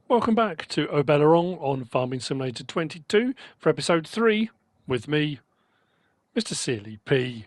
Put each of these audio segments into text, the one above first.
Welcome back to HAUT-BEYLERON on Farming Simulator 22 for episode 3 with me, MrSealyp.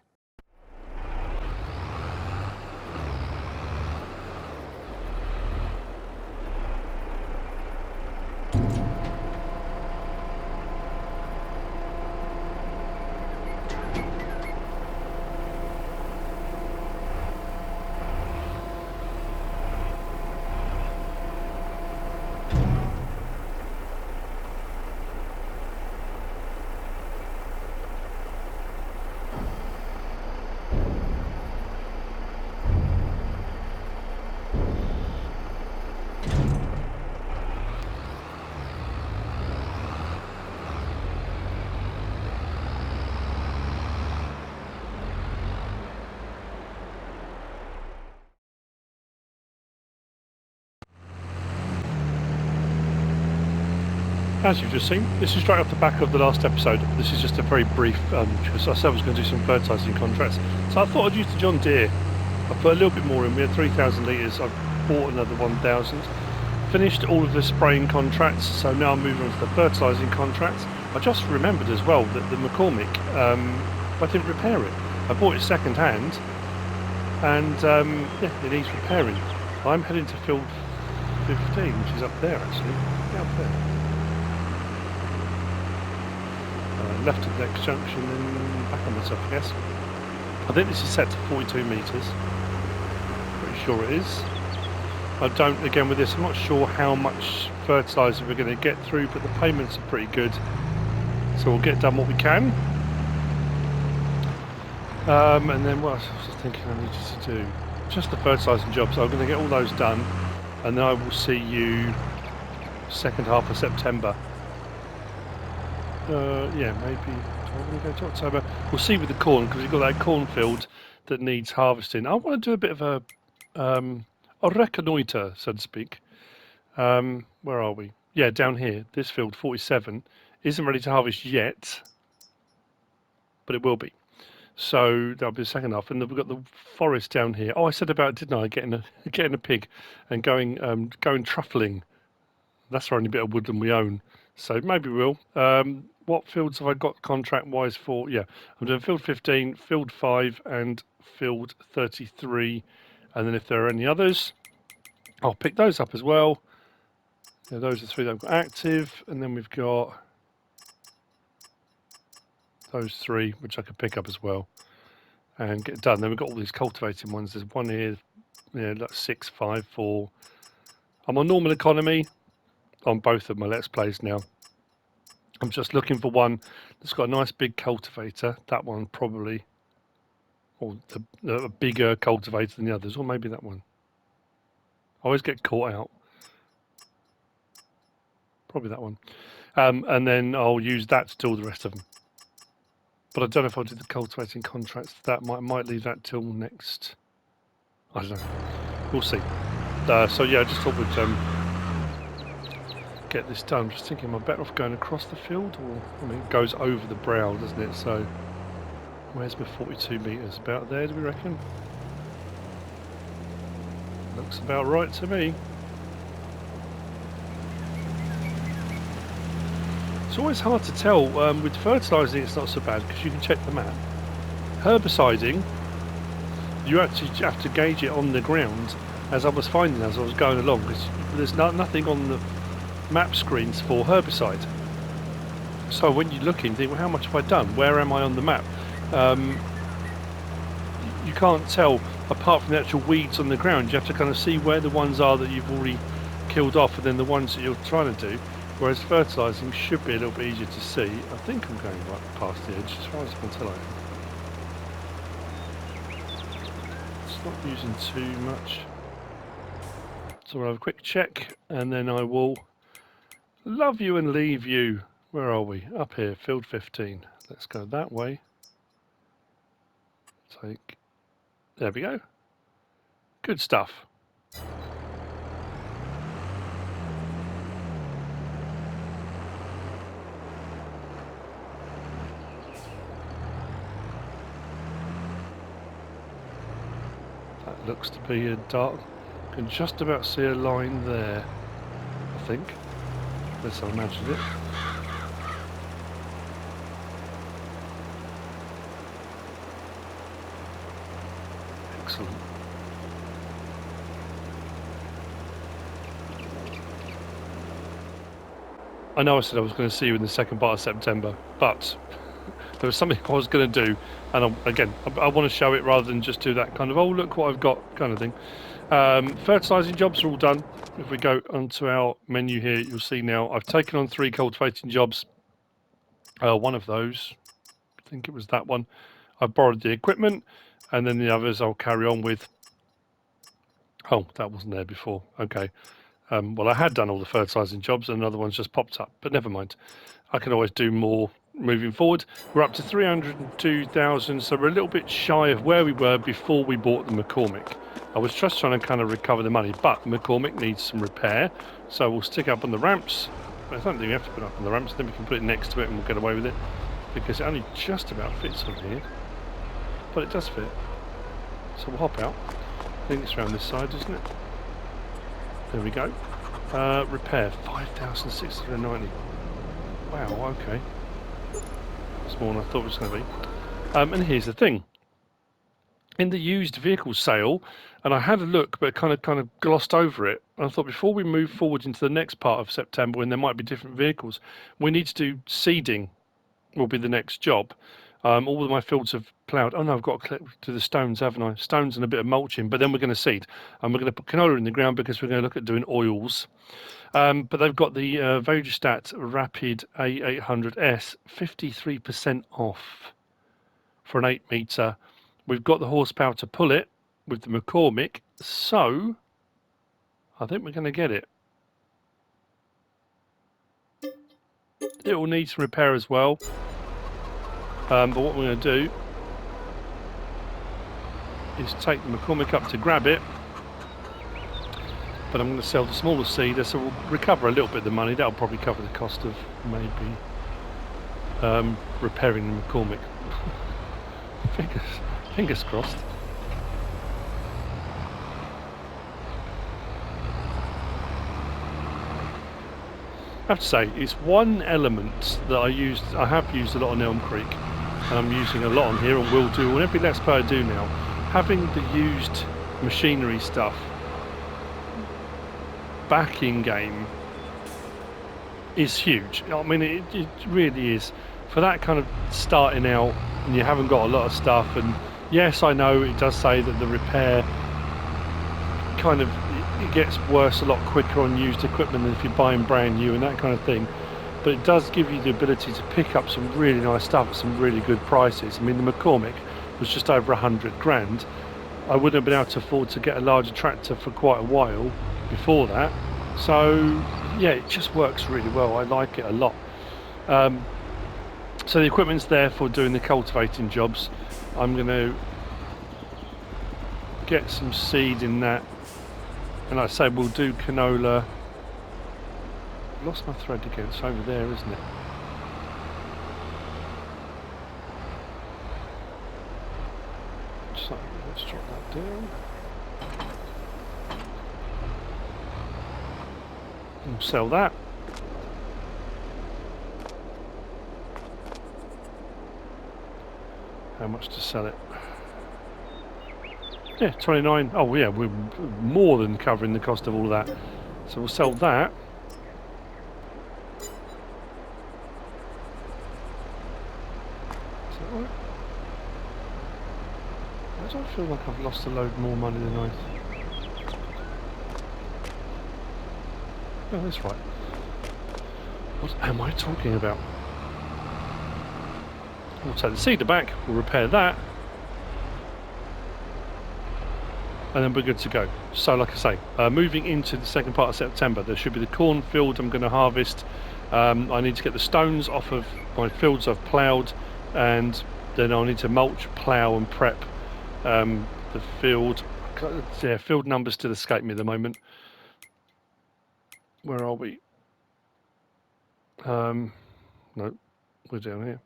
As you've just seen, this is straight off the back of the last episode. This is just a very brief, because I said I was going to do some fertilising contracts. So I thought I'd use the John Deere. I put a little bit more in. We had 3,000 litres. I've bought another 1,000. Finished all of the spraying contracts, so now I'm moving on to the fertilising contracts. I just remembered as well that the McCormick, I didn't repair it. I bought it second hand, and yeah, it needs repairing. I'm heading to field 15, which is up there actually. Yeah, up there. Left at the next junction and back on myself, I guess. I think this is set to 42 metres. Pretty sure it is. I don't, again with this, I'm not sure how much fertiliser we're going to get through, but the payments are pretty good. So we'll get done what we can. And then what else was I thinking I needed to do? Just the fertilising jobs. I'm going to get all those done. And then I will see you second half of September. Yeah, maybe I'm going to go to October. We'll see with the corn, because we've got that cornfield that needs harvesting. I want to do a bit of a reconnoitre, so to speak. Where are we? Yeah, down here. This field, 47, isn't ready to harvest yet, but it will be. So that'll be the second half. And then we've got the forest down here. Oh, I said about, didn't I, getting a pig and going truffling. That's the only bit of woodland we own. So maybe we'll. What fields have I got contract-wise for? Yeah, I'm doing field 15, field 5, and field 33. And then if there are any others, I'll pick those up as well. Yeah, those are 3 that I've got active. And then we've got those 3, which I could pick up as well and get done. Then we've got all these cultivating ones. There's one here, yeah, like 6, 5, 4. I'm on normal economy on both of my Let's Plays now. I'm just looking for one that's got a nice big cultivator. That one probably, or a bigger cultivator than the others, or maybe that one. I always get caught out. Probably that one. And then I'll use that to do all the rest of them. But I don't know if I'll do the cultivating contracts. That might leave that till next. I don't know. We'll see. So yeah, I just thought we'd get this done. I'm just thinking, am I better off going across the field, or I mean, it goes over the brow, doesn't it? So where's my 42 metres? About there, do we reckon? Looks about right to me. It's always hard to tell. With fertilising, it's not so bad because you can check the map. Herbiciding, you actually have to gauge it on the ground, as I was finding as I was going along, because there's nothing on the map screens for herbicide. So when you're looking, you think, well, how much have I done? Where am I on the map? You can't tell apart from the actual weeds on the ground. You have to kind of see where the ones are that you've already killed off, and then the ones that you're trying to do. Whereas fertilising should be a little bit easier to see. I think I'm going right past the edge as far as I can tell. It's not using too much. So we'll have a quick check, and then I will love you and leave you. Where are we? Up here, field 15. Let's go that way. There we go. Good stuff. That looks to be a dark. I can just about see a line there. I think. Unless I imagined it. Excellent. I know I said I was going to see you in the second part of September, but there was something I was going to do, and I want to show it rather than just do that kind of, oh, look what I've got kind of thing. Fertilising jobs are all done. If we go onto our menu here, you'll see now I've taken on 3 cultivating jobs. One of those, I think it was that one, I've borrowed the equipment, and then the others I'll carry on with. Oh, that wasn't there before. Okay. Well, I had done all the fertilising jobs and another one's just popped up, but never mind. I can always do more moving forward. We're up to 302,000, so we're a little bit shy of where we were before we bought the McCormick. I was just trying to kind of recover the money, but the McCormick needs some repair, so we'll stick up on the ramps. I don't think we have to put it up on the ramps, then we can put it next to it and we'll get away with it, because it only just about fits on here, but it does fit. So we'll hop out. I think it's around this side, isn't it? There we go. Repair 5,690. Wow, okay. It's more than I thought it was going to be. And here's the thing. In the used vehicle sale, and I had a look, but kind of glossed over it. And I thought before we move forward into the next part of September, when there might be different vehicles, we need to do seeding. Will be the next job. All of my fields have ploughed. Oh no, I've got to do the stones, haven't I? Stones and a bit of mulching, but then we're going to seed. And we're going to put canola in the ground because we're going to look at doing oils. But they've got the Vojastat Rapid A800S 53% off for an 8 metre. We've got the horsepower to pull it with the McCormick, so I think we're going to get it. It will need some repair as well. But what we're going to do is take the McCormick up to grab it, but I'm going to sell the smaller seeder, so we'll recover a little bit of the money. That'll probably cover the cost of maybe repairing the McCormick. fingers crossed. I have to say, it's one element that I have used a lot on Elm Creek, and I'm using a lot on here and will do on every Let's Play I do now. Having the used machinery stuff back in game is huge. I mean, it really is. For that kind of starting out and you haven't got a lot of stuff, and yes, I know it does say that the repair kind of it gets worse a lot quicker on used equipment than if you're buying brand new and that kind of thing, but it does give you the ability to pick up some really nice stuff at some really good prices. I mean, the McCormick was just over 100 grand. I wouldn't have been able to afford to get a larger tractor for quite a while before that, so yeah, it just works really well. I like it a lot. So the equipment's there for doing the cultivating jobs. I'm going to get some seed in that, and like I say, we'll do canola. I've lost my thread again. It's over there, isn't it? So let's drop that down. We'll sell that. How much to sell it? Yeah, 29. Oh yeah, we're more than covering the cost of all of that. So we'll sell that. Is that right? Why do I feel like I've lost a load more money than I... Oh, that's right. What am I talking about? We'll take the seeder back, we'll repair that, and then we're good to go. So like I say, moving into the second part of September, there should be the cornfield I'm going to harvest. I need to get the stones off of my fields I've ploughed, and then I'll need to mulch, plough and prep the field. Yeah, field numbers still escape me at the moment. Where are we? No, we're down here.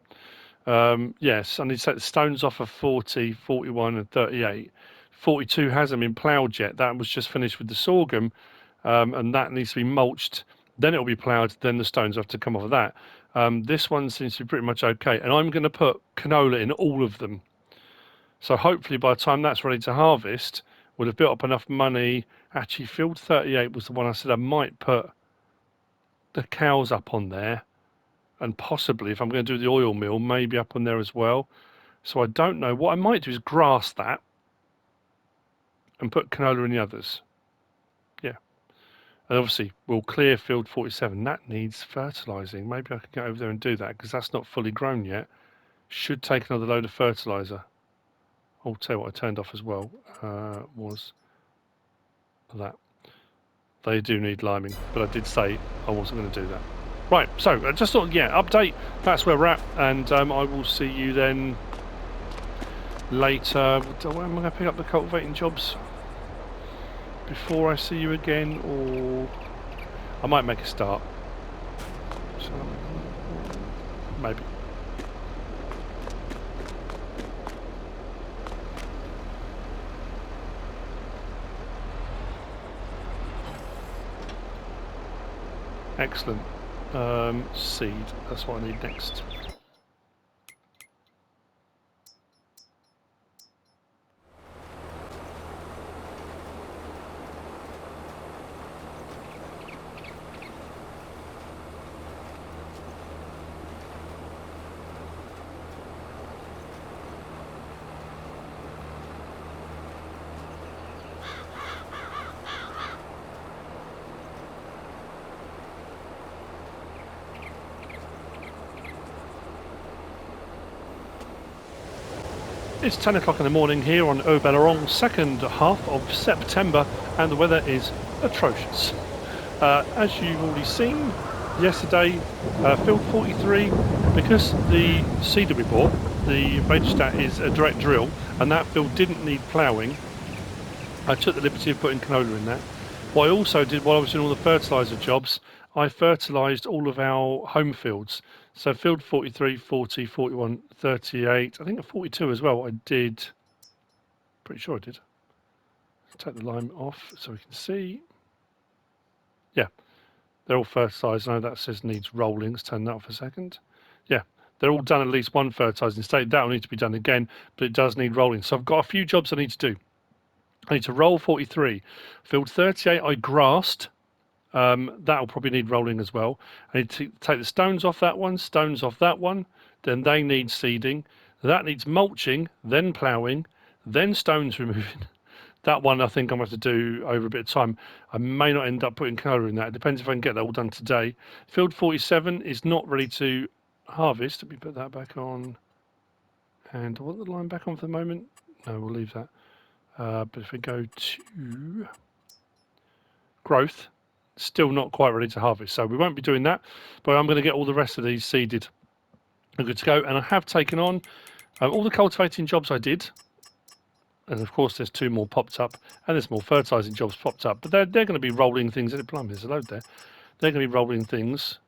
Yes, I need to take the stones off of 40, 41 and 38. 42 hasn't been ploughed yet. That was just finished with the sorghum, and that needs to be mulched then it'll be ploughed, then the stones have to come off of that. This one seems to be pretty much okay, and I'm going to put canola in all of them. So hopefully by the time that's ready to harvest, we'll have built up enough money. Actually, field 38 was the one I said I might put the cows up on there, and possibly, if I'm going to do the oil mill, maybe up on there as well. So I don't know. What I might do is grass that and put canola in the others. Yeah. And obviously, we'll clear field 47. That needs fertilising. Maybe I can get over there and do that, because that's not fully grown yet. Should take another load of fertiliser. I'll tell you what I turned off as well, was that. They do need liming, but I did say I wasn't going to do that. Right, so I just thought, yeah, update. That's where we're at, and I will see you then later. When am I going to pick up the cultivating jobs? Before I see you again, or I might make a start. So, maybe. Excellent. Seed, that's what I need next. It's 10 o'clock in the morning here on HAUT-BEYLERON, second half of September, and the weather is atrocious. As you've already seen, yesterday, field 43, because the seeder we bought, the Vegstat is a direct drill, and that field didn't need ploughing, I took the liberty of putting canola in that. What I also did while I was doing all the fertiliser jobs, I fertilised all of our home fields. So field 43, 40, 41, 38, I think at 42 as well, I did, pretty sure I did. Take the lime off so we can see. Yeah, they're all fertilised. I know that says needs rolling. Let's turn that off a second. Yeah, they're all done at least one fertilising state. That will need to be done again, but it does need rolling. So I've got a few jobs I need to do. I need to roll 43. Field 38 I grassed. That'll probably need rolling as well. I need to take the stones off that one, then they need seeding. That needs mulching, then ploughing, then stones removing. That one I think I'm going to have to do over a bit of time. I may not end up putting colour in that. It depends if I can get that all done today. Field 47 is not ready to harvest. Let me put that back on. And I want the line back on for the moment. No, we'll leave that. But if we go to growth, still not quite ready to harvest, so we won't be doing that, but I'm going to get all the rest of these seeded and good to go. And I have taken on all the cultivating jobs I did, and of course there's two more popped up, and there's more fertilizing jobs popped up, but they're going to be rolling things. There's a load there. They're going to be rolling things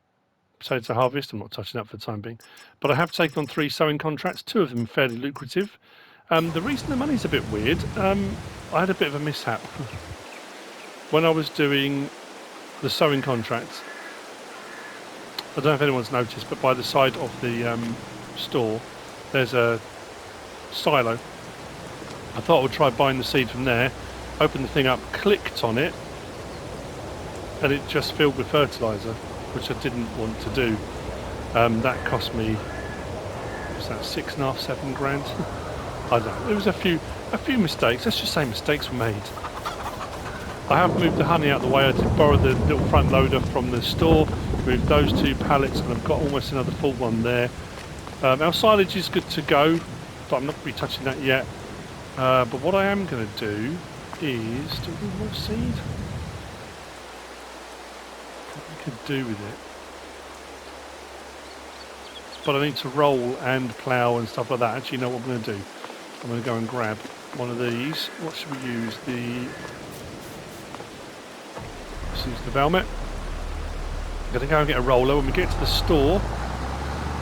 so to harvest. I'm not touching that for the time being, but I have taken on 3 sowing contracts, 2 of them fairly lucrative. The reason the money's a bit weird, I had a bit of a mishap when I was doing the sowing contracts. I don't know if anyone's noticed, but by the side of the store there's a silo. I thought I would try buying the seed from there, opened the thing up, clicked on it, and it just filled with fertiliser, which I didn't want to do. That cost me, what's that, 6.5, 7 grand? I don't know. There was a few mistakes. Let's just say mistakes were made. I have moved the honey out of the way. I did borrow the little front loader from the store, moved those 2 pallets, and I've got almost another full one there. Our silage is good to go, but I'm not going to be touching that yet. But what I am going to do is, do we need more seed? Probably could do with it. But I need to roll and plough and stuff like that. Actually, you know what I'm going to do? I'm going to go and grab one of these. What should we use? Let's use the Valmet. I'm going to go and get a roller. When we get to the store,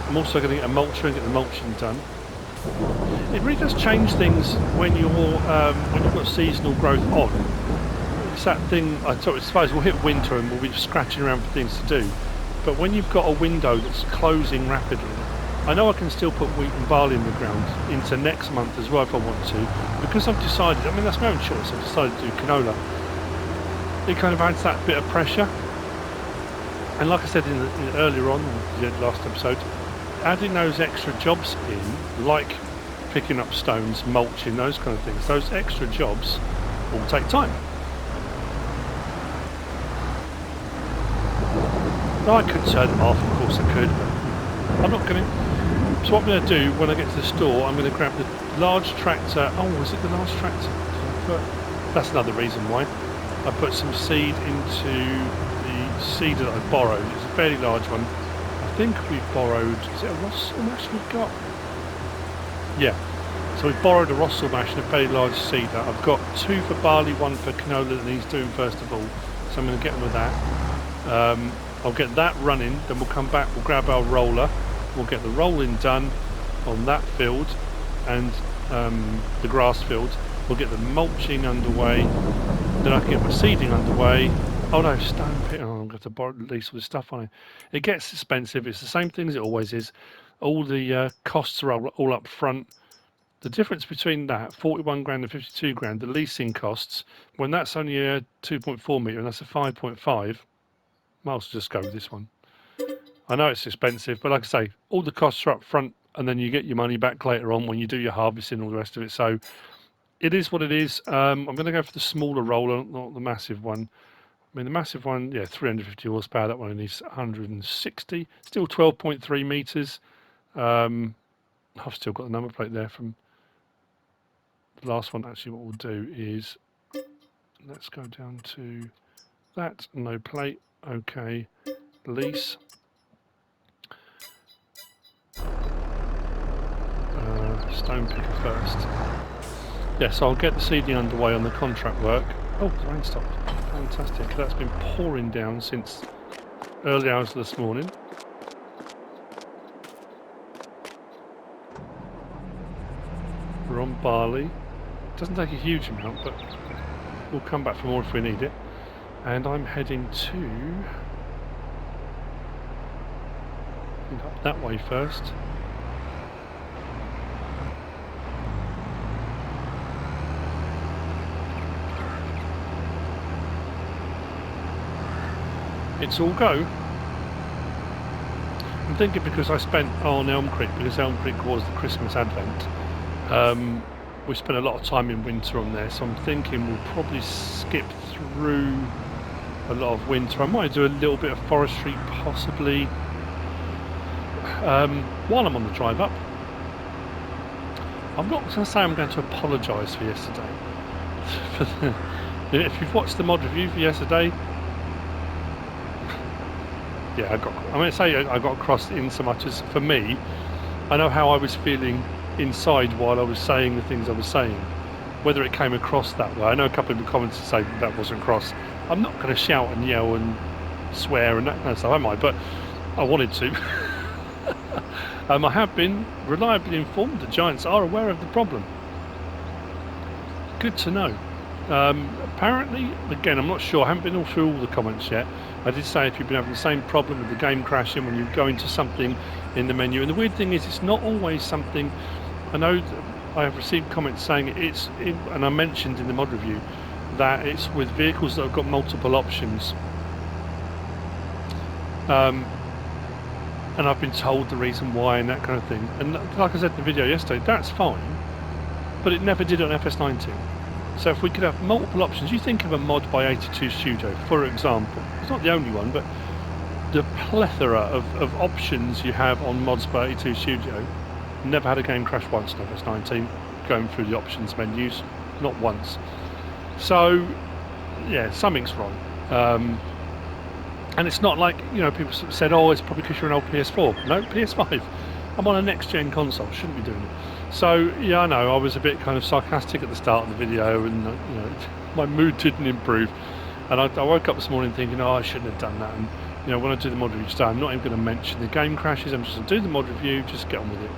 I'm also going to get a mulcher and get the mulching done. It really does change things when you've got seasonal growth on. it's that thing, I suppose we'll hit winter and we'll be scratching around for things to do. But when you've got a window that's closing rapidly, I know I can still put wheat and barley in the ground into next month as well if I want to, because I've decided, I mean that's my own choice, I've decided to do canola. It kind of adds that bit of pressure. And like I said earlier on, in the last episode, adding those extra jobs in, like picking up stones, mulching, those kind of things, those extra jobs will take time. Now I could turn them off, of course I could, but I'm not going to. So what I'm going to do when I get to the store, I'm going to grab the large tractor. Oh, is it the large tractor? That's another reason why. I put some seed into the seed that I borrowed. It's a fairly large one. I think we've borrowed, is it a Rossel mash we've got? Yeah. So we've borrowed a Rossel mash and a fairly large seeder. I've got 2 for barley, 1 for canola that needs doing first of all. So I'm going to get on with that. I'll get that running, then we'll come back, we'll grab our roller, we'll get the rolling done on that field and the grass field. We'll get the mulching underway, then I can get my seeding underway. Oh no, stone pit, oh, I'm going to borrow at least all this stuff on it. It gets expensive, it's the same thing as it always is. All the costs are all up front. The difference between that, 41 grand and 52 grand, the leasing costs, when that's only a 2.4 metre and that's a 5.5, might as well just go with this one. I know it's expensive, but like I say, all the costs are up front and then you get your money back later on when you do your harvesting and all the rest of it. So it is what it is. I'm going to go for the smaller roller, not the massive one. I mean, the massive one, yeah, 350 horsepower. That one only needs 160. Still 12.3 metres. I've still got the number plate there from the last one. Actually, what we'll do is, let's go down to that. No plate. Okay. Lease. Stone picker first. Yes, I'll get the seeding underway on the contract work. Oh, the rain stopped. Fantastic. That's been pouring down since early hours of this morning. We're on barley. Doesn't take a huge amount, but we'll come back for more if we need it. And I'm heading to... up that way first. It's all go. I'm thinking because I spent on Elm Creek, because Elm Creek was the Christmas Advent, we spent a lot of time in winter on there, so I'm thinking we'll probably skip through a lot of winter. I might do a little bit of forestry possibly while I'm on the drive up. I'm not going to say I'm going to apologise for yesterday. If you've watched the mod review for yesterday, yeah, I'm going to say I got across in so much as, for me, I know how I was feeling inside while I was saying the things I was saying. Whether it came across that way, I know a couple of the comments say that wasn't cross. I'm not going to shout and yell and swear and that kind of stuff, am I? But I wanted to. I have been reliably informed that giants are aware of the problem. Good to know. Apparently, again, I'm not sure, I haven't been all through all the comments yet. I did say if you've been having the same problem with the game crashing when you go into something in the menu, and the weird thing is it's not always something, I know I have received comments saying and I mentioned in the mod review that it's with vehicles that have got multiple options, and I've been told the reason why and that kind of thing, and like I said in the video yesterday, that's fine, but it never did on FS19. So if we could have multiple options, you think of a mod by 82 Studio, for example. It's not the only one, but the plethora of options you have on mods by 82 Studio. Never had a game crash once in FS19, going through the options menus, not once. So, yeah, something's wrong. And it's not like, you know, people said, oh, it's probably because you're an old PS4. No, PS5. I'm on a next-gen console, shouldn't be doing it. So, yeah, I know, I was a bit kind of sarcastic at the start of the video and, you know, my mood didn't improve. And I woke up this morning thinking, oh, I shouldn't have done that. And, you know, when I do the mod review today, I'm not even going to mention the game crashes. I'm just going to do the mod review, just get on with it.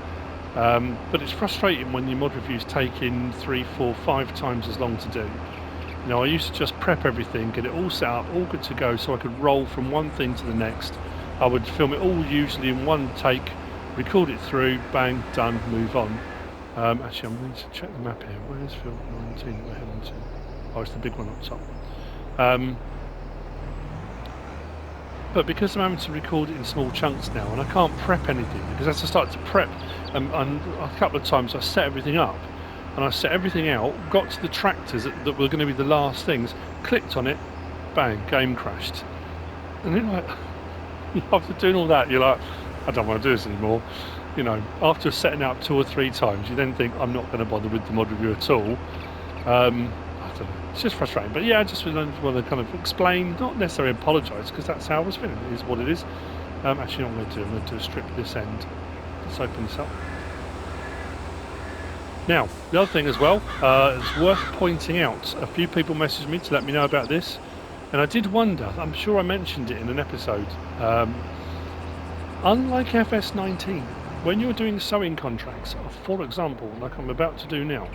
But it's frustrating when your mod reviews take in 3, 4, 5 times as long to do. You know, I used to just prep everything, get it all set up, all good to go, so I could roll from one thing to the next. I would film it all usually in one take, record it through, bang, done, move on. Actually, I'm going to check the map here. Where's field 19 that we're heading to? Oh, it's the big one up top. But because I'm having to record it in small chunks now, and I can't prep anything, because as I started to prep, and a couple of times I set everything up, and I set everything out, got to the tractors that were going to be the last things, clicked on it, bang, game crashed. And then like, after doing all that, you're like, I don't want to do this anymore. You know, after setting it up 2 or 3 times, you then think, I'm not going to bother with the mod review at all. I don't know, it's just frustrating. But yeah, I just want to kind of explain, not necessarily apologise, because that's how I was feeling. It is what it is. Actually, what I'm going to do, I'm going to strip this end. Let's open this up. Now, the other thing as well, it's worth pointing out, a few people messaged me to let me know about this, and I did wonder, I'm sure I mentioned it in an episode, unlike FS19, when you're doing sowing contracts, for example, like I'm about to do now,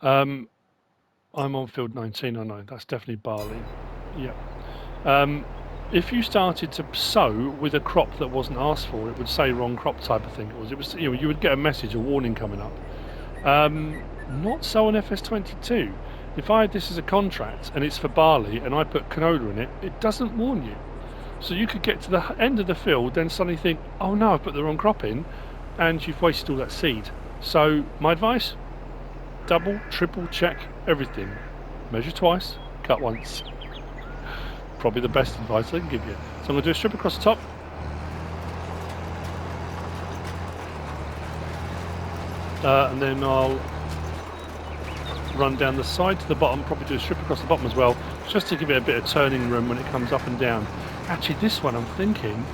I'm on field 19, I know, that's definitely barley, yeah. If you started to sow with a crop that wasn't asked for, it would say wrong crop type of thing. It was you know, you would get a message, a warning coming up. Not so on FS22. If I had this as a contract and it's for barley and I put canola in it, it doesn't warn you. So you could get to the end of the field, then suddenly think, oh no, I've put the wrong crop in, and you've wasted all that seed. So my advice, double, triple check everything. Measure twice, cut once. Probably the best advice I can give you. So I'm going to do a strip across the top. And then I'll run down the side to the bottom, probably do a strip across the bottom as well, just to give it a bit of turning room when it comes up and down. Actually, this one I'm thinking,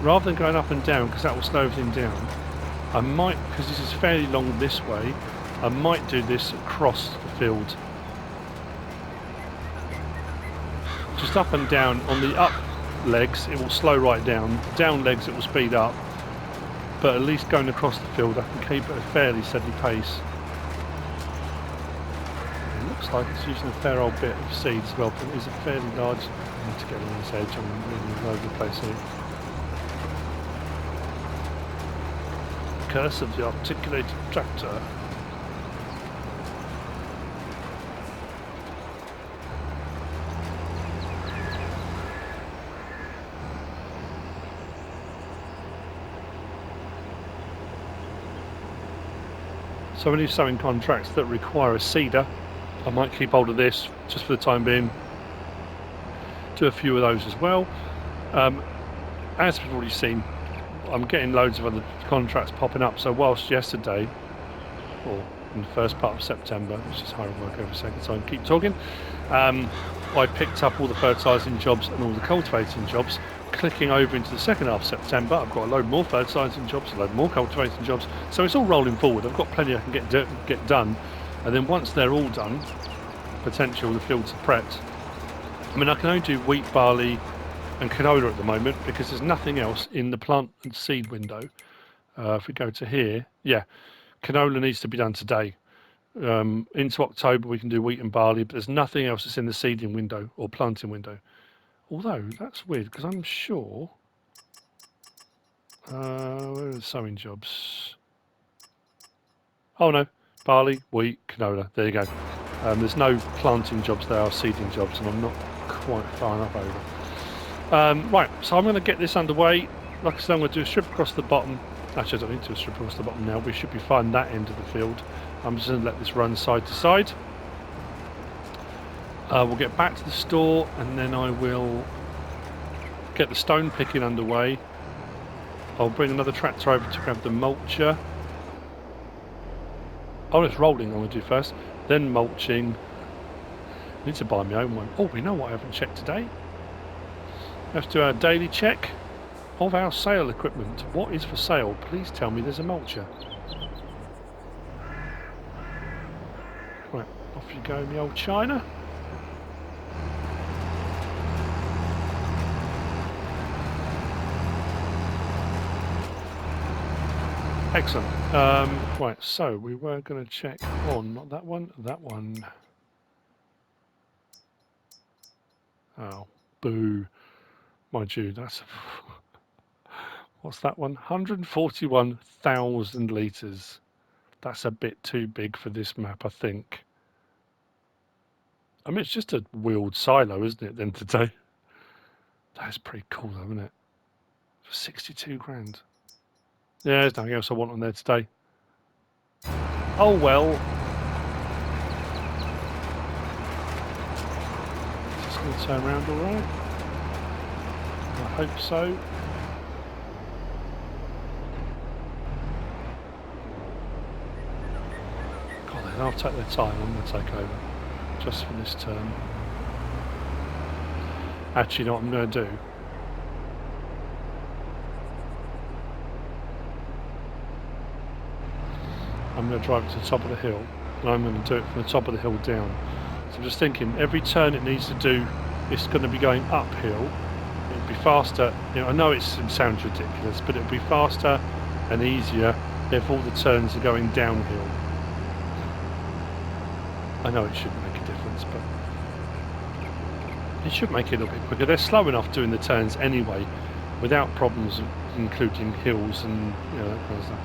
rather than going up and down, because that will slow everything down, I might, because this is fairly long this way, I might do this across the field. Just up and down. On the up legs it will slow right down, down legs it will speed up, but at least going across the field I can keep at a fairly steady pace. It looks like it's using a fair old bit of seed as well, but it is a fairly large, I need to get on this edge, I'm really all over the place here. Curse of the articulated tractor. So any sowing contracts that require a seeder, I might keep hold of this just for the time being. Do a few of those as well. As we've already seen, I'm getting loads of other contracts popping up. So whilst yesterday, or in the first part of September, which is hard work over a second, so I can keep talking, I picked up all the fertilising jobs and all the cultivating jobs. Clicking over into the second half of September, I've got a load more fertilising jobs, a load more cultivating jobs, so it's all rolling forward. I've got plenty I can get done, and then once they're all done, potentially the fields are prepped. I mean, I can only do wheat, barley and canola at the moment because there's nothing else in the plant and seed window. If we go to here, yeah, canola needs to be done today. Into October we can do wheat and barley, but there's nothing else that's in the seeding window or planting window. Although, that's weird, because I'm sure... where are the sowing jobs? Oh no, barley, wheat, canola, there you go. There's no planting jobs there, or seeding jobs, and I'm not quite far enough over. Right, so I'm going to get this underway. Like I said, I'm going to do a strip across the bottom. Actually, I don't need to do a strip across the bottom now. We should be fine that end of the field. I'm just going to let this run side to side. We'll get back to the store and then I will get the stone picking underway. I'll bring another tractor over to grab the mulcher. Oh, it's rolling I'm going to do first. Then mulching. I need to buy my own one. Oh, we know what I haven't checked today. We have to do our daily check of our sale equipment. What is for sale? Please tell me there's a mulcher. Right, off you go, the old China. Excellent. Right, so we were going to check on, not that one, that one. Oh, boo. Mind you, that's... What's that one? 141,000 litres. That's a bit too big for this map, I think. I mean, it's just a wheeled silo, isn't it, then today? That's pretty cool, though, isn't it? For 62 grand. Yeah, there's nothing else I want on there today. Oh, well. Is this going to turn around all right? I hope so. God, I'll take their time. I'm going to take over. Just for this turn. Actually, you know what I'm going to do? I'm going to drive it to the top of the hill, and I'm going to do it from the top of the hill down. So I'm just thinking, every turn it needs to do, it's going to be going uphill. It'll be faster. You know, I know it sounds ridiculous, but it'll be faster and easier if all the turns are going downhill. I know it shouldn't make a difference, but it should make it a little bit quicker. They're slow enough doing the turns anyway, without problems, including hills and that kind of stuff.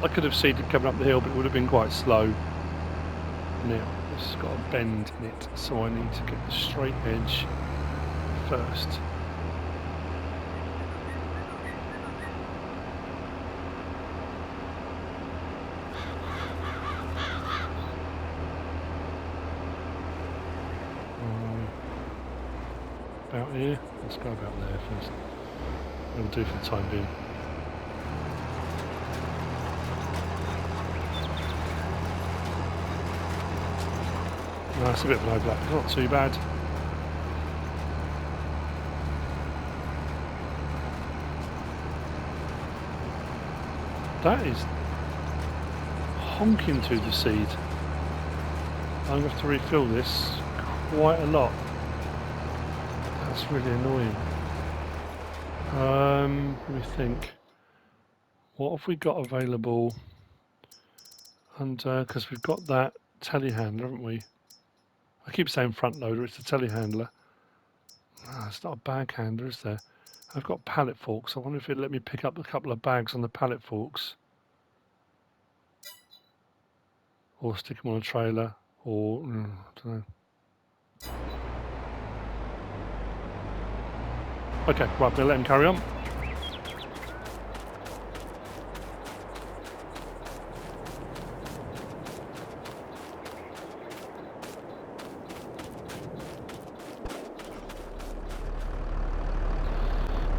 I could have seen it coming up the hill, but it would have been quite slow. Now, this has got a bend in it, so I need to get the straight edge first. About here? Let's go about there first. It'll do for the time being. No, it's a bit of an overlap, it's not too bad. That is honking to the seed. I'm going to have to refill this quite a lot. That's really annoying. Let me think. What have we got available? And because we've got that telehandler, haven't we? I keep saying front loader, it's a telehandler. It's not a bag handler, is there? I've got pallet forks. I wonder if it'll let me pick up a couple of bags on the pallet forks. Or stick them on a trailer, or I don't know. Okay, right, I'm going to let him carry on.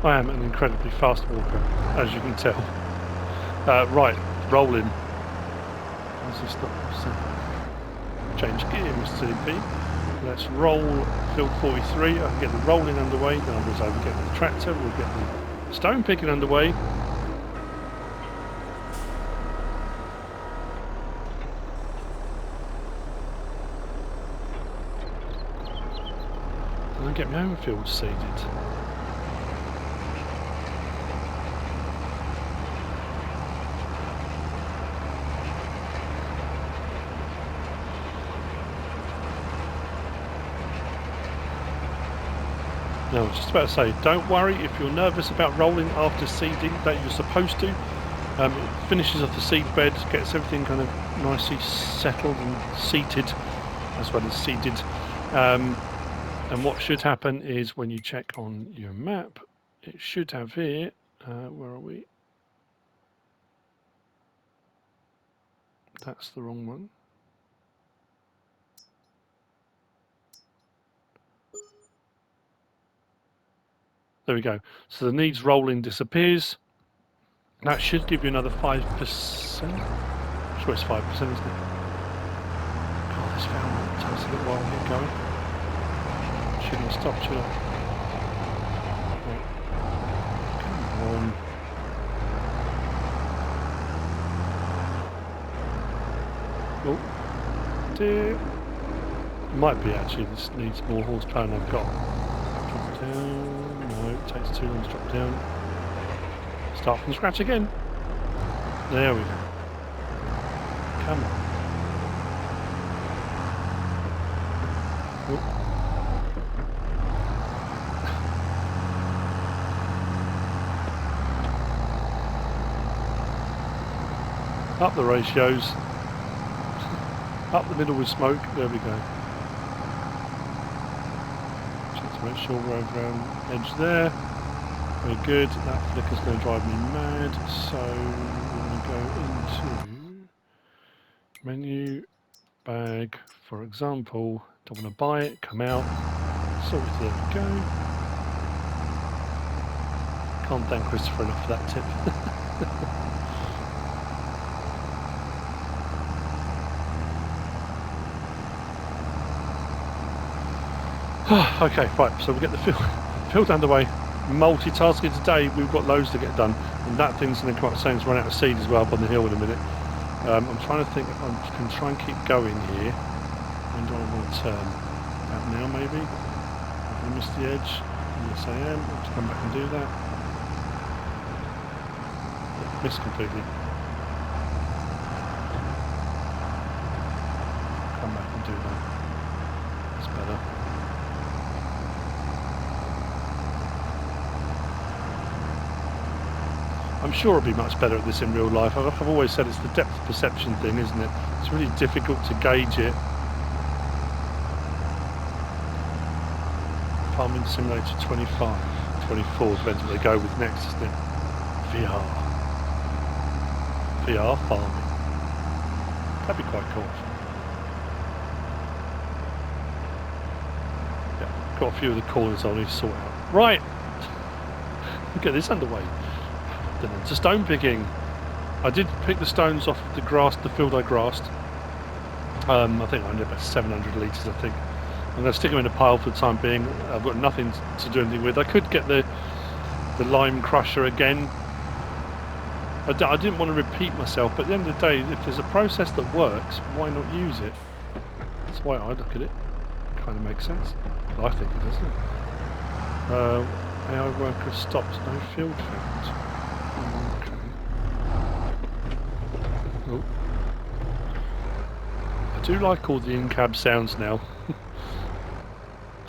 I am an incredibly fast walker, as you can tell. Right, rolling. Let's just stop. Change gear, MrSealyp. Let's roll field 43. I can get the rolling underway. Then I'll go over get the tractor. We'll get the stone picking underway. And then get my own field seeded. Now, I was just about to say, don't worry if you're nervous about rolling after seeding, that you're supposed to. It finishes off the seed bed, gets everything kind of nicely settled and seated, as well as seeded. And what should happen is when you check on your map, it should have here, where are we? That's the wrong one. There we go. So the needs rolling disappears. That should give you another 5%. I'm sure it's 5%, isn't it? God, this film takes a little while to get going. Shouldn't have stopped, should I? Right. Come on. Oh, dear. It might be actually, this needs more horsepower than I've got. Drop down. No, it takes too long to drop down. Start from scratch again. There we go. Come on. Up the ratios. Up the middle with smoke. There we go. Check to make sure we're over around the edge there. Very good. That flicker's going to drive me mad. So we're going to go into menu, bag, for example. Don't want to buy it. Come out. So there we go. Can't thank Christopher enough for that tip. Okay, right, so we get the field underway. Multitasking today, we've got loads to get done, and that thing's going to come up saying it's run out of seed as well up on the hill in a minute. I'm trying to think if I can try and keep going here. When do I want to turn? About now, maybe? Have I missed the edge? Yes, I am. I'll have to come back and do that. Missed completely. Come back and do that. That's better. I'm sure it'll be much better at this in real life. I've always said it's the depth of perception thing, isn't it? It's really difficult to gauge it. Farming Simulator 25, 24, depends what they go with next, isn't it? VR. VR farming. That'd be quite cool. Yeah, got a few of the corners I need to sort out. Right! We'll get this underway. Then on to stone picking. I did pick the stones off the grass, the field I grassed. I think I need about 700 litres, I think. I'm going to stick them in a pile for the time being. I've got nothing to do anything with. I could get the lime crusher again. I didn't want to repeat myself, but at the end of the day, if there's a process that works, why not use it? That's why I look at it. Kind of makes sense. Well, I think it doesn't. AI worker stopped. No field found. Okay. Oh. I do like all the in-cab sounds now.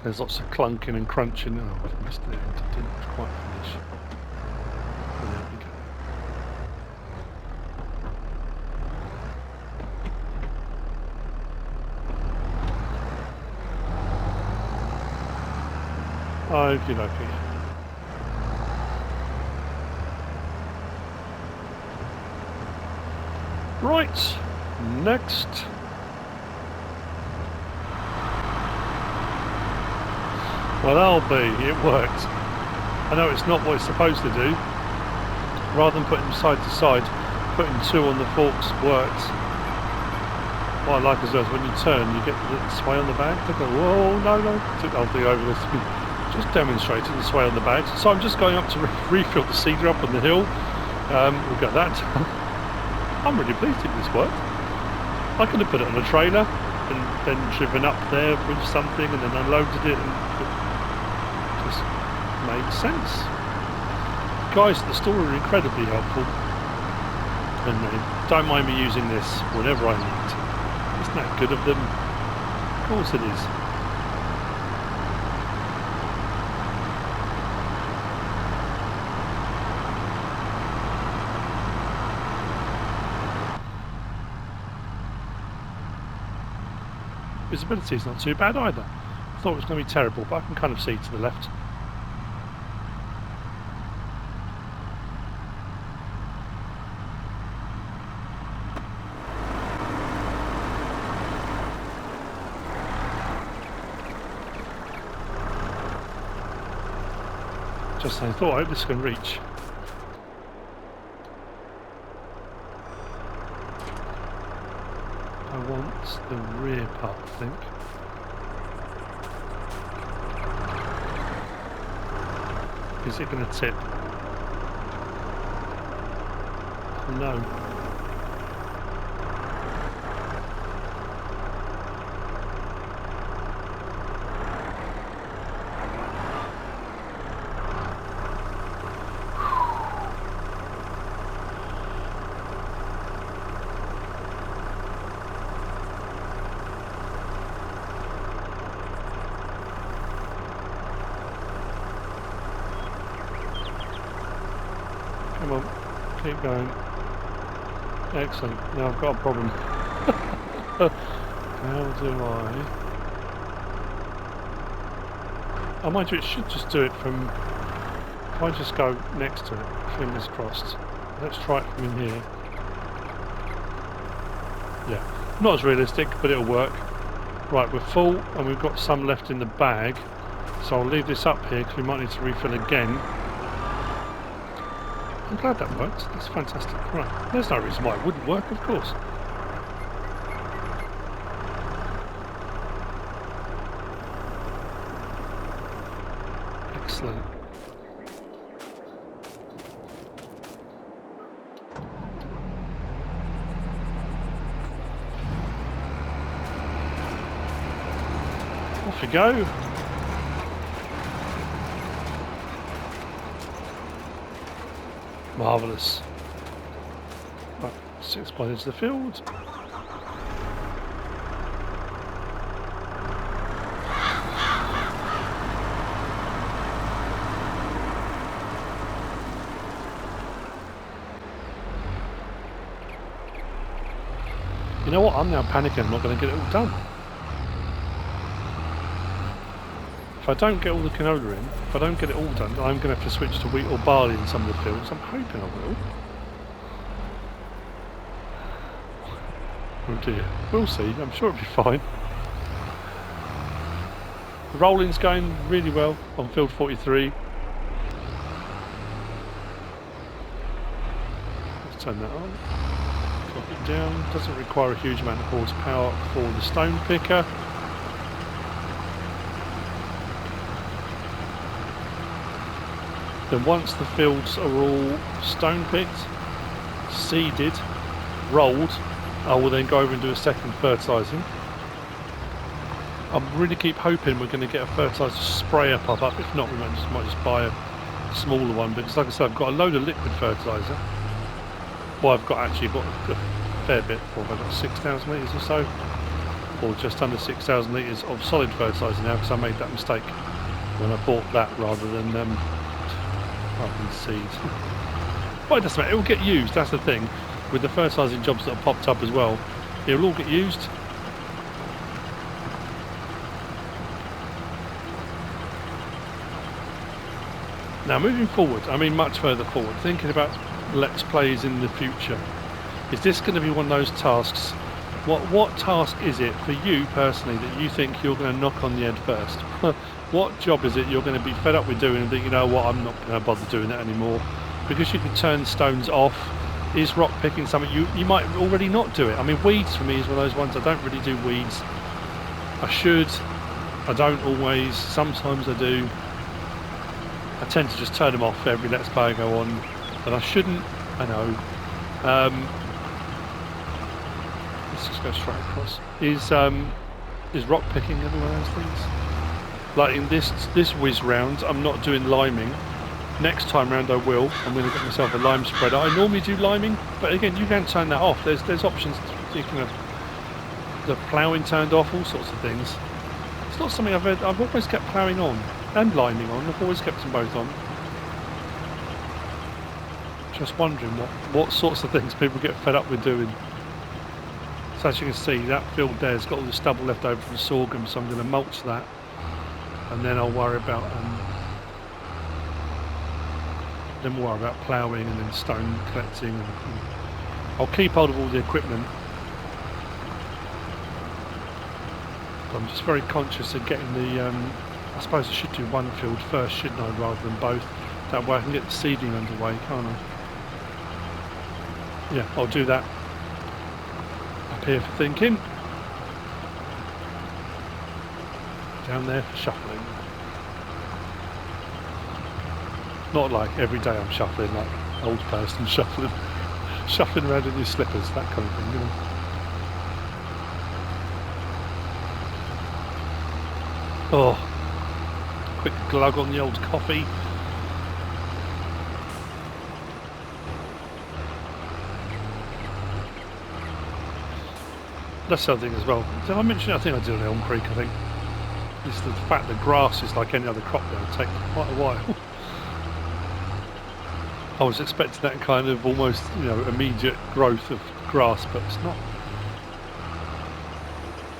There's lots of clunking and crunching. Oh, I've missed the end. I didn't quite finish. There we go. Okie dokie. Right, next. Well, I'll be. It worked. I know it's not what it's supposed to do. Rather than putting them side to side, putting two on the forks worked. What I like as well is when you turn, you get the sway on the bag. They go, whoa, no. I'll do over this. Just demonstrating the sway on the bag. So I'm just going up to refill the seeder up on the hill. We've got that. I'm really pleased that this worked. I could have put it on a trailer and then driven up there with something and then unloaded it, and it just made sense. Guys at the store are incredibly helpful, and they don't mind me using this whenever I need. Isn't that good of them? Of course it is. Visibility is not too bad either. I thought it was going to be terrible, but I can kind of see to the left. Just I thought, I hope this can reach. I want the rear part, I think. Is it going to tip? Oh, no. Come on, keep going. Excellent. Now I've got a problem. How do I mind you, it should just do it from... If I just go next to it, fingers crossed. Let's try it from in here. Yeah, not as realistic, but it'll work. Right, we're full, and we've got some left in the bag. So I'll leave this up here, because we might need to refill again. I'm glad that worked. That's fantastic. Right, there's no reason why it wouldn't work, of course. Excellent. Off you go. Marvellous. Right, 6 by into the field. You know what? I'm now panicking. I'm not going to get it all done. If I don't get all the canola in, if I don't get it all done, I'm going to have to switch to wheat or barley in some of the fields. I'm hoping I will. Oh dear. We'll see. I'm sure it'll be fine. The rolling's going really well on field 43. Let's turn that on. Drop it down. Doesn't require a huge amount of horsepower for the stone picker. Then once the fields are all stone picked, seeded, rolled, I will then go over and do a second fertilising. I really keep hoping we're going to get a fertiliser sprayer pop up. If not, we might just buy a smaller one, because like I said, I've got a load of liquid fertiliser. Well, I've actually got a fair bit. I've got 6,000 litres or so, or just under 6,000 litres of solid fertiliser now, because I made that mistake when I bought that rather than seeds. But it doesn't matter, it will get used. That's the thing with the fertilising jobs that have popped up as well. It will all get used. Now moving forward, I mean much further forward, thinking about Let's Plays in the future, is this going to be one of those tasks? What task is it for you personally that you think you're going to knock on the head first? What job is it you're going to be fed up with doing and think, you know what, I'm not going to bother doing that anymore? Because you can turn stones off. Is rock picking something you might already not do it? I mean, weeds for me is one of those ones. I don't really do weeds. I should. I don't always. Sometimes I do. I tend to just turn them off every Let's Play I go on, and I shouldn't. I know. Let's just go straight across. Is rock picking every one of those things? Like in this whiz round, I'm not doing liming. Next time round I will. I'm going to get myself a lime spreader. I normally do liming, but again, you can turn that off. There's options. You can have the ploughing turned off, all sorts of things. It's not something I've always kept ploughing on and liming on. I've always kept them both on. Just wondering what sorts of things people get fed up with doing. So as you can see, that field there's got all the stubble left over from the sorghum, so I'm going to mulch that, and then I'll worry about ploughing and then stone collecting. And I'll keep hold of all the equipment. But I'm just very conscious of getting the. I suppose I should do one field first, shouldn't I, rather than both? That way I can get the seeding underway, can't I? Yeah, I'll do that. Up here for thinking. Down there for shuffling. Not like every day I'm shuffling, like old person shuffling, shuffling around in your slippers, that kind of thing, you know. Oh, quick glug on the old coffee. That's the other thing as well. Did I mention it? I think I did on Elm Creek, I think. It's the fact that grass is like any other crop there. It'll take quite a while. I was expecting that kind of almost, you know, immediate growth of grass, but it's not.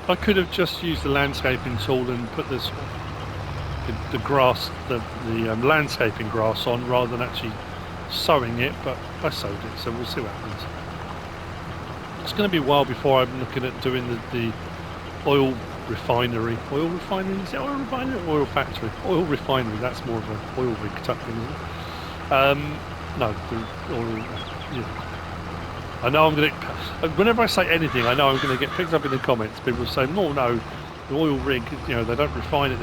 I could have just used the landscaping tool and put this the grass, the landscaping grass on rather than actually sowing it, but I sowed it, so we'll see what happens. It's going to be a while before I'm looking at doing the oil refinery. Oil refinery? Is it oil refinery or oil factory? Oil refinery, that's more of an oil rig type thing, isn't it? No, the oil, yeah. I know I'm going to, whenever I say anything, I know I'm going to get picked up in the comments. People say, no, the oil rig, you know, they don't refine it.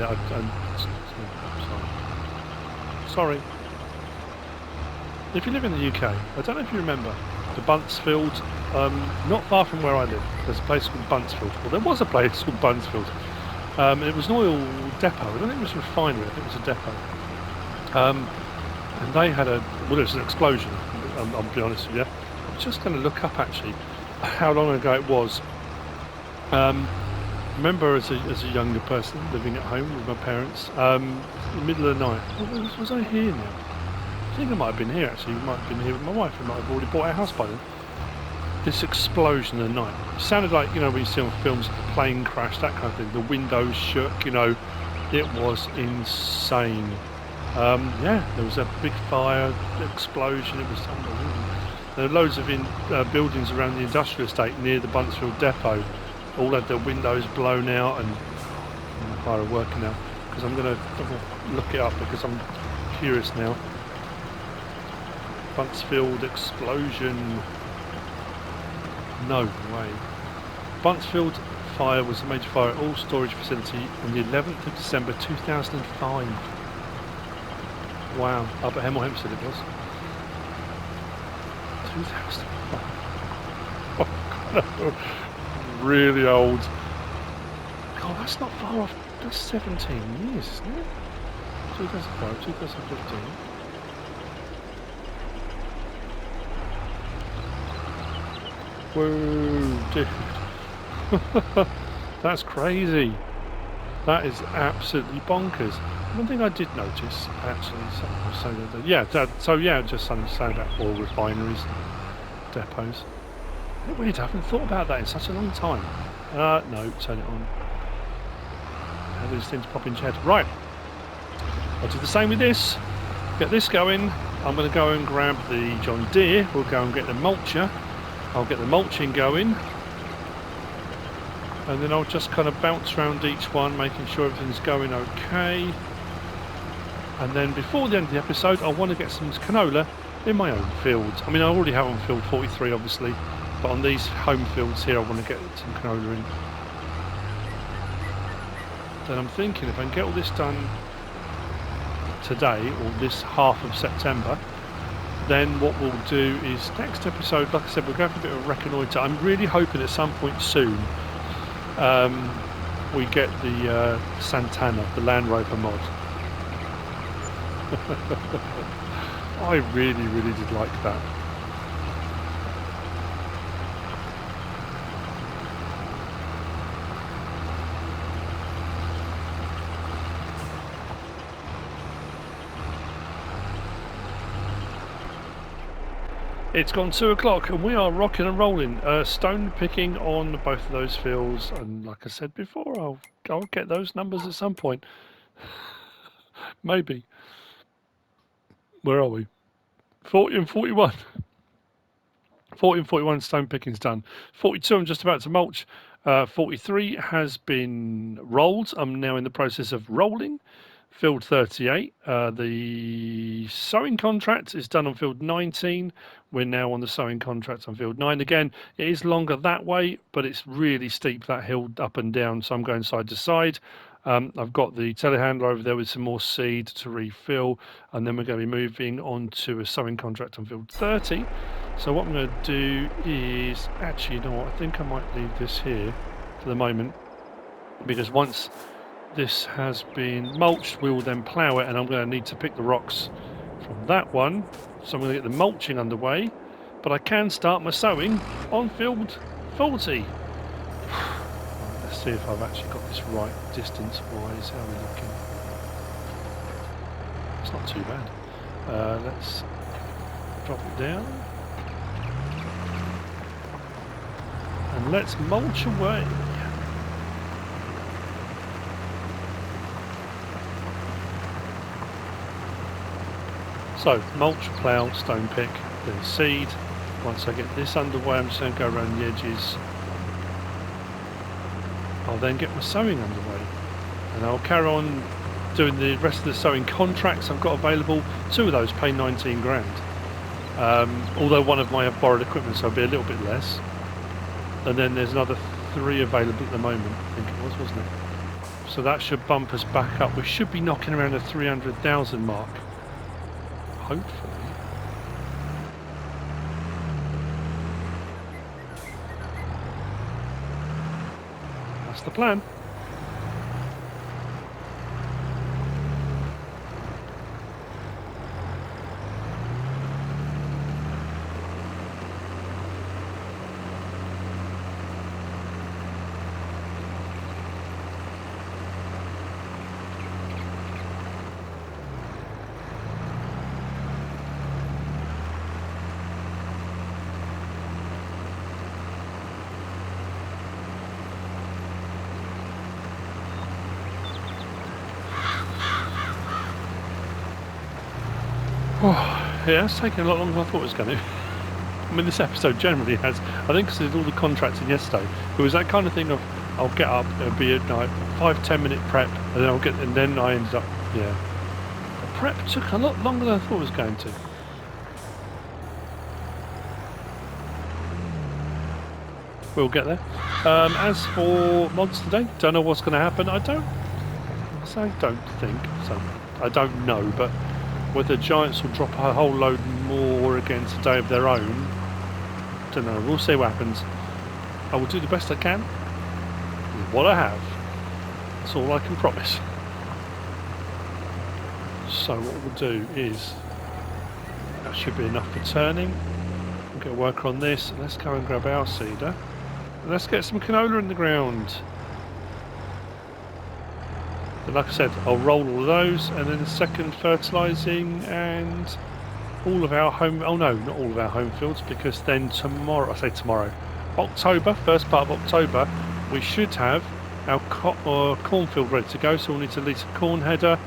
Sorry. If you live in the UK, I don't know if you remember, the Buntsfield, not far from where I live, there's a place called Buntsfield. Well, there was a place called Buntsfield. It was an oil depot. I don't think it was a refinery, I think it was a depot. And they had well, it was an explosion, I'll be honest with you. I'm just going to look up actually how long ago it was. Remember as a younger person living at home with my parents, in the middle of the night, was I here now? I think I might have been here actually. We might have been here with my wife. We might have already bought our house by then. This explosion in the night. It sounded like, you know, when you see on films, the plane crash, that kind of thing. The windows shook, you know. It was insane. Yeah, there was a big fire, explosion. It was unbelievable. There were loads of buildings around the industrial estate near the Buntsfield depot. All had their windows blown out, and I'm hard at work now because I'm going to look it up because I'm curious now. Buntsfield explosion. No way. Buntsfield fire was a major fire at all storage facility on the 11th of December 2005. Wow, up at Hemel Hempstead it was. 2005. Oh, God, really old. God, that's not far off. That's 17 years, isn't it? 2005, 2015. Whoa, dude. That's crazy. That is absolutely bonkers. One thing I did notice, actually, just something about oil refineries and depots. Weird, I haven't thought about that in such a long time. No, turn it on. How do these things pop in chat? Right. I'll do the same with this. Get this going. I'm going to go and grab the John Deere. We'll go and get the mulcher. I'll get the mulching going. And then I'll just kind of bounce around each one, making sure everything's going okay. And then before the end of the episode, I want to get some canola in my own fields. I mean, I already have on field 43, obviously, but on these home fields here, I want to get some canola in. Then I'm thinking if I can get all this done today, or this half of September, then what we'll do is next episode, like I said, we'll go for a bit of a reconnoitre. I'm really hoping at some point soon we get the Santana, the Land Rover mod. I really, really did like that. It's gone 2 o'clock and we are rocking and rolling. Stone picking on both of those fields, and like I said before, I'll get those numbers at some point. Maybe. Where are we? 40 and 41. 40 and 41 stone picking's done. 42 I'm just about to mulch. 43 has been rolled. I'm now in the process of rolling. Field 38, the sowing contract is done on field 19. We're now on the sowing contract on field 9. Again, it is longer that way, but it's really steep, that hill up and down, so I'm going side to side. I've got the telehandler over there with some more seed to refill, and then we're going to be moving on to a sowing contract on field 30. So what I'm going to do is, actually, you know what, I think I might leave this here for the moment, because once this has been mulched, we will then plough it, and I'm going to need to pick the rocks from that one. So I'm going to get the mulching underway, but I can start my sowing on field 40. Right, let's see if I've actually got this right distance-wise. How are we looking? It's not too bad. Let's drop it down. And let's mulch away. So, mulch, plough, stone pick, then seed. Once I get this underway, I'm just going to go around the edges. I'll then get my sowing underway. And I'll carry on doing the rest of the sowing contracts I've got available. 2 of those pay 19 grand. Although one of them I have borrowed equipment, so it'll be a little bit less. And then there's another 3 available at the moment, I think it was, wasn't it? So that should bump us back up. We should be knocking around the 300,000 mark. Hopefully. That's the plan. Oh, yeah, it's taken a lot longer than I thought it was going to. I mean, this episode generally has, I think because of all the contracts in yesterday, it was that kind of thing of, I'll get up, it'll be a 5-10 minute prep, and then I ended up, yeah. The prep took a lot longer than I thought it was going to. We'll get there. As for mods today, don't know what's going to happen. I don't think, so I don't know, but whether Giants will drop a whole load more again today of their own, don't know. We'll see what happens. I will do the best I can with what I have. That's all I can promise. So what we'll do is, that should be enough for turning. We'll get a worker on this. Let's go and grab our seeder. And let's get some canola in the ground. But like I said, I'll roll all of those, and then the second fertilising and all of our home, oh no, not all of our home fields, because then tomorrow, I say tomorrow, October, first part of October, we should have our cornfield ready to go, so we'll need to lease a corn header,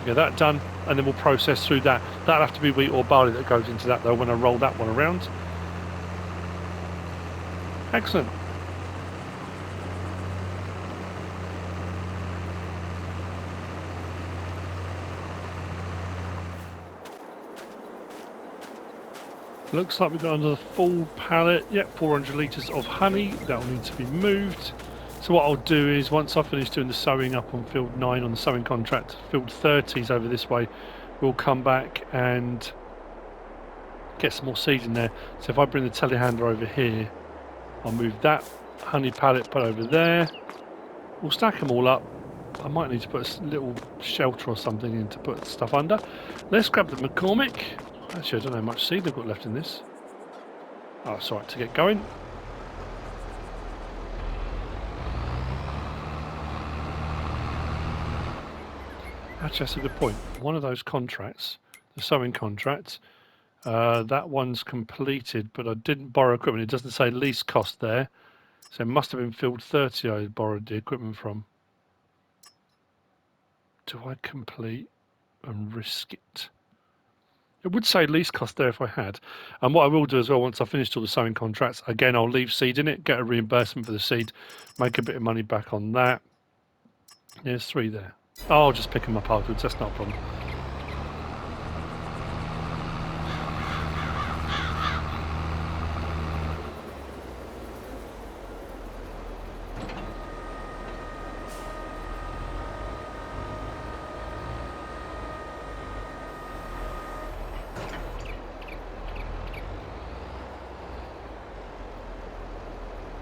get that done, and then we'll process through that. That'll have to be wheat or barley that goes into that though when I roll that one around. Excellent. Looks like we've got another full pallet. Yep, 400 litres of honey. That will need to be moved. So what I'll do is, once I finish doing the sowing up on field 9 on the sowing contract, field 30's over this way, we'll come back and get some more seed in there. So if I bring the telehandler over here, I'll move that honey pallet put over there. We'll stack them all up. I might need to put a little shelter or something in to put stuff under. Let's grab the McCormick. Actually, I don't know how much seed they've got left in this. Oh, it's alright to get going. Actually, that's a good point. One of those contracts, the sowing contract, that one's completed, but I didn't borrow equipment. It doesn't say lease cost there. So it must have been field 30 I borrowed the equipment from. Do I complete and risk it? It would say lease cost there if I had. And what I will do as well, once I've finished all the sowing contracts, again, I'll leave seed in it, get a reimbursement for the seed, make a bit of money back on that. There's 3 there. Oh, I'll just pick them up afterwards, that's not a problem.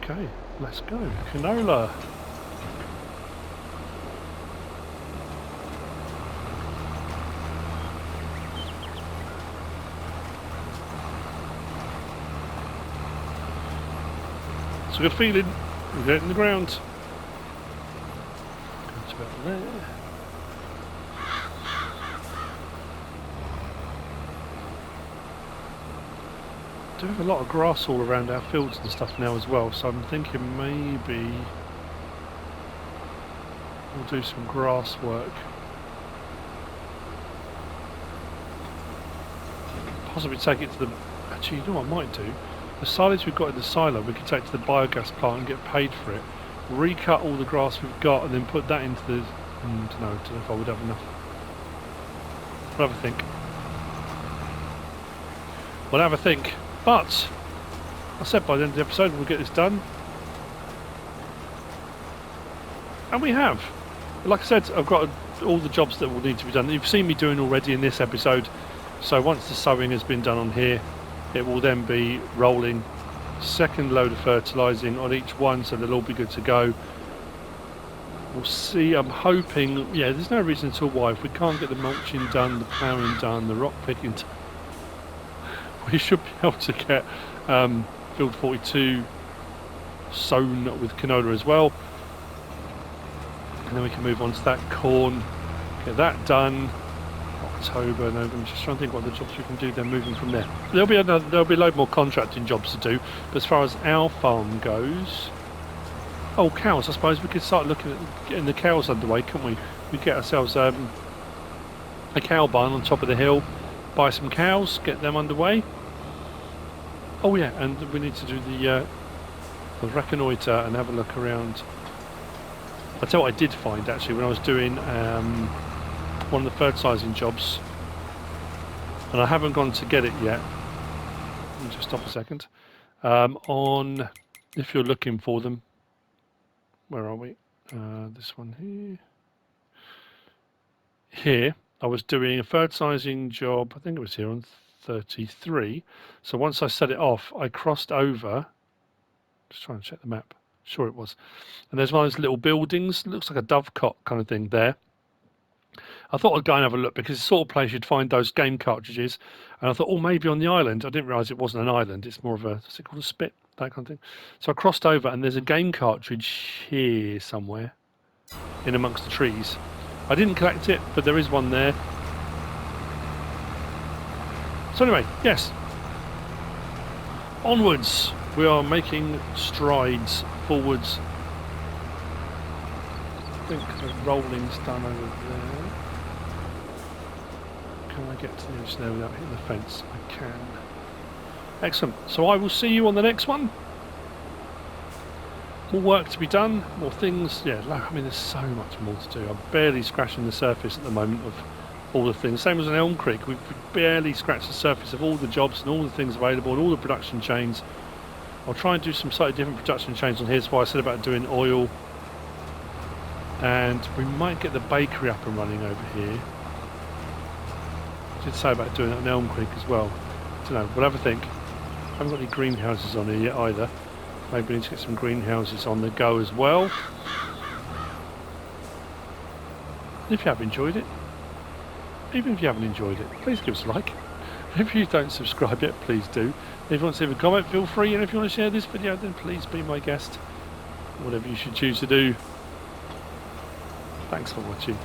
Okay, let's go. Canola. It's a good feeling. We get it in the ground. It's about there. do have a lot of grass all around our fields and stuff now as well, so I'm thinking maybe we'll do some grass work. Possibly take it to the... Actually, you know what I might do? The silage we've got in the silo, we could take to the biogas plant and get paid for it. Recut all the grass we've got and then put that into the... I don't know if I would have enough. We'll have a think. We'll have a think. But, I said by the end of the episode we'll get this done. And we have. Like I said, I've got all the jobs that will need to be done. You've seen me doing already in this episode. So once the sowing has been done on here, it will then be rolling. Second load of fertilising on each one, so they'll all be good to go. We'll see. I'm hoping, yeah, there's no reason at all why, if we can't get the mulching done, the ploughing done, the rock picking done, we should be able to get field 42 sown with canola as well. And then we can move on to that corn, get that done. October, November. I'm just trying to think what the jobs we can do then moving from there. There'll be a load more contracting jobs to do, but as far as our farm goes, oh, cows, I suppose we could start looking at getting the cows underway, couldn't we? We get ourselves a cow barn on top of the hill, buy some cows, get them underway. Oh yeah, and we need to do the reconnoitre and have a look around. I'll tell you what I did find actually when I was doing one of the fertilising jobs, and I haven't gone to get it yet. Let me just stop a second. On, if you're looking for them, where are we? This one here. Here, I was doing a fertilising job, I think it was here on 33. So once I set it off, I crossed over, just trying to check the map, sure it was. And there's one of those little buildings, looks like a dovecot kind of thing there. I thought I'd go and have a look because it's the sort of place you'd find those game cartridges. And I thought, oh, maybe on the island. I didn't realise it wasn't an island. It's more of a, what's it called, a spit, that kind of thing. So I crossed over and there's a game cartridge here somewhere in amongst the trees. I didn't collect it, but there is one there. So anyway, yes. Onwards. We are making strides forwards. I think the rolling's done over there. Can I get to the edge there without hitting the fence? I can. Excellent. So I will see you on the next one. More work to be done, more things. Yeah, I mean, there's so much more to do. I'm barely scratching the surface at the moment of all the things. Same as in Elm Creek, we've barely scratched the surface of all the jobs and all the things available and all the production chains. I'll try and do some slightly different production chains on here. That's why I said about doing oil. And we might get the bakery up and running over here. I did say about doing that in Elm Creek as well. I don't know, we'll have a think. I haven't got any greenhouses on here yet either. Maybe we need to get some greenhouses on the go as well. If you have enjoyed it, even if you haven't enjoyed it, please give us a like. If you don't subscribe yet, please do. If you want to leave a comment, feel free. And if you want to share this video, then please be my guest. Whatever you should choose to do. Thanks for watching.